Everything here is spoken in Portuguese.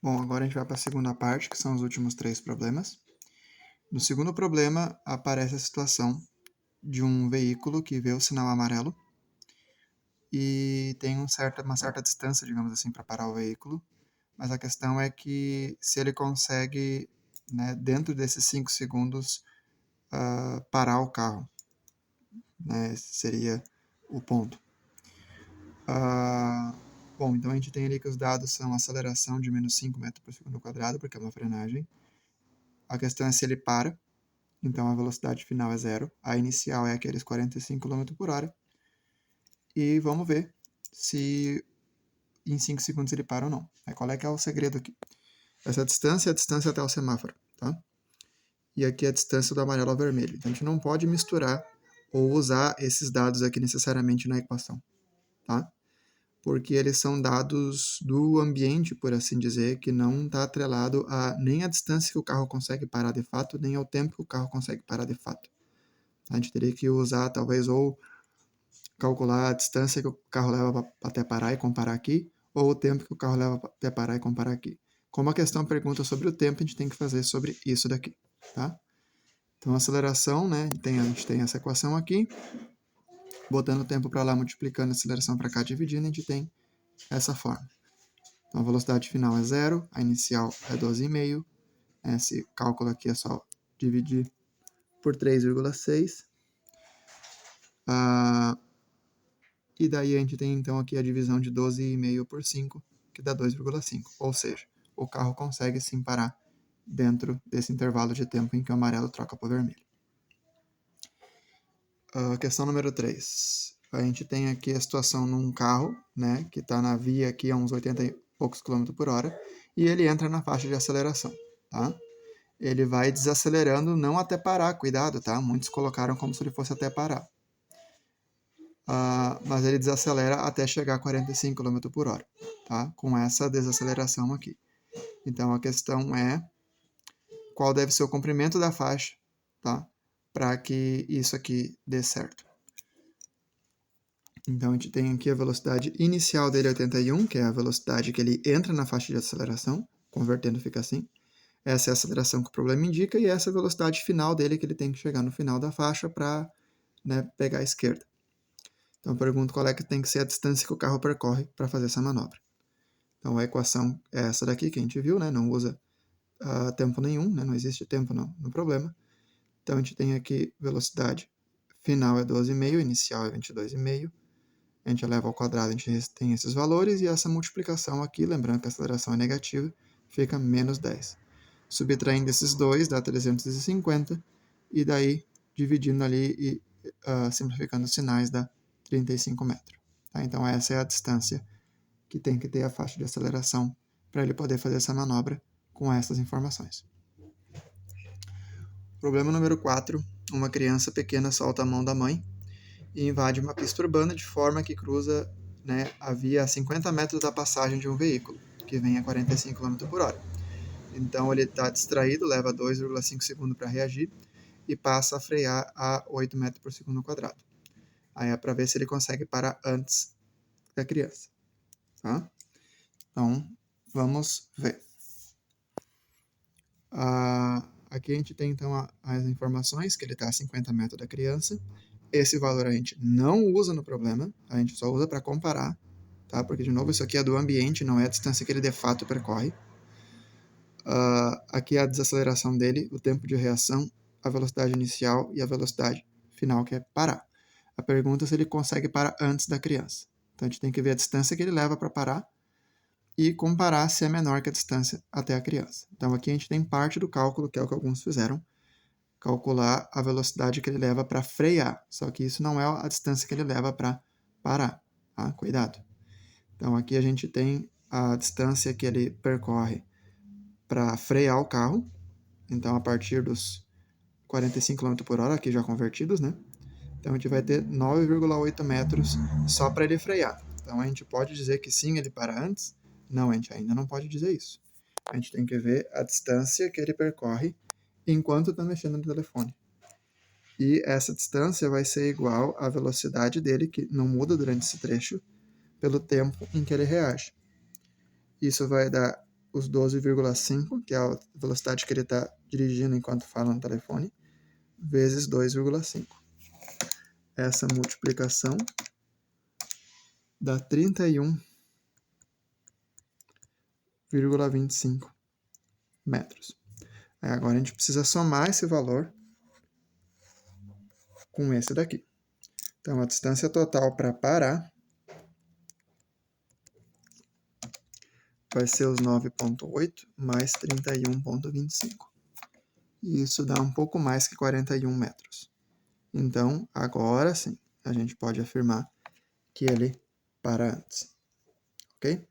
Bom, agora a gente vai para a segunda parte, que são os últimos 3 problemas. No segundo problema, aparece a situação de um veículo que vê o sinal amarelo e tem uma certa distância, digamos assim, para parar o veículo. Mas a questão é que se ele consegue, né, dentro desses 5 segundos, parar o carro. Né, esse seria o ponto. Bom, então a gente tem ali que os dados são aceleração de menos 5 metros por segundo quadrado, porque é uma frenagem. A questão é se ele para, então a velocidade final é 0. A inicial é aqueles 45 km por hora. E vamos ver se em 5 segundos ele para ou não. Qual é que é o segredo aqui? Essa distância é a distância até o semáforo, tá? E aqui é a distância do amarelo ao vermelho. Então a gente não pode misturar ou usar esses dados aqui necessariamente na equação, tá? Porque eles são dados do ambiente, por assim dizer, que não está atrelado a nem a distância que o carro consegue parar de fato, nem ao tempo que o carro consegue parar de fato. A gente teria que usar, talvez, ou calcular a distância que o carro leva até parar e comparar aqui, ou o tempo que o carro leva até parar e comparar aqui. Como a questão pergunta sobre o tempo, a gente tem que fazer sobre isso daqui, tá? Então, a aceleração, né, a gente tem essa equação aqui, botando o tempo para lá, multiplicando a aceleração para cá, dividindo, a gente tem essa forma. Então, a velocidade final é 0, a inicial é 12,5. Esse cálculo aqui é só dividir por 3,6. E daí a gente tem, então, aqui a divisão de 12,5 por 5, que dá 2,5. Ou seja, o carro consegue sim parar dentro desse intervalo de tempo em que o amarelo troca para o vermelho. Questão número 3. A gente tem aqui a situação num carro, né, que está na via aqui a uns 80 e poucos km por hora, e ele entra na faixa de aceleração, tá? Ele vai desacelerando, não até parar, cuidado, tá? Muitos colocaram como se ele fosse até parar. Mas ele desacelera até chegar a 45 km por hora, tá? Com essa desaceleração aqui. Então a questão é qual deve ser o comprimento da faixa, tá? Para que isso aqui dê certo. Então a gente tem aqui a velocidade inicial dele 81, que é a velocidade que ele entra na faixa de aceleração, convertendo fica assim. Essa é a aceleração que o problema indica e essa é a velocidade final dele que ele tem que chegar no final da faixa para, né, pegar a esquerda. Então eu pergunto qual é que tem que ser a distância que o carro percorre para fazer essa manobra. Então a equação é essa daqui que a gente viu, né? Não usa tempo nenhum, né? Não existe tempo no problema. Então a gente tem aqui velocidade final é 12,5, inicial é 22,5. A gente eleva ao quadrado, a gente tem esses valores e essa multiplicação aqui, lembrando que a aceleração é negativa, fica menos 10. Subtraindo esses dois dá 350 e daí dividindo ali e simplificando os sinais dá 35 metros. Tá? Então essa é a distância que tem que ter a faixa de aceleração para ele poder fazer essa manobra com essas informações. Problema número 4. Uma criança pequena solta a mão da mãe e invade uma pista urbana de forma que cruza, né, a via a 50 metros da passagem de um veículo, que vem a 45 km por hora. Então ele está distraído, leva 2,5 segundos para reagir e passa a frear a 8 metros por segundo quadrado. Aí é para ver se ele consegue parar antes da criança. Tá? Então, vamos ver. Aqui a gente tem então as informações, que ele está a 50 metros da criança. Esse valor a gente não usa no problema, a gente só usa para comparar, tá? Porque, de novo, isso aqui é do ambiente, não é a distância que ele de fato percorre. Aqui é a desaceleração dele, o tempo de reação, a velocidade inicial e a velocidade final, que é parar. A pergunta é se ele consegue parar antes da criança. Então a gente tem que ver a distância que ele leva para parar e comparar se é menor que a distância até a criança. Então aqui a gente tem parte do cálculo, que é o que alguns fizeram, calcular a velocidade que ele leva para frear. Só que isso não é a distância que ele leva para parar. Tá? Cuidado. Então aqui a gente tem a distância que ele percorre para frear o carro. Então a partir dos 45 km por hora, aqui já convertidos, né? Então a gente vai ter 9,8 metros só para ele frear. Então a gente pode dizer que sim, ele para antes? Não, a gente ainda não pode dizer isso. A gente tem que ver a distância que ele percorre enquanto está mexendo no telefone. E essa distância vai ser igual à velocidade dele, que não muda durante esse trecho, pelo tempo em que ele reage. Isso vai dar os 12,5, que é a velocidade que ele está dirigindo enquanto fala no telefone, vezes 2,5. Essa multiplicação dá 31,25 metros. Aí agora a gente precisa somar esse valor com esse daqui. Então, a distância total para parar vai ser os 9,8 mais 31,25. E isso dá um pouco mais que 41 metros. Então, agora sim, a gente pode afirmar que ele para antes. Ok?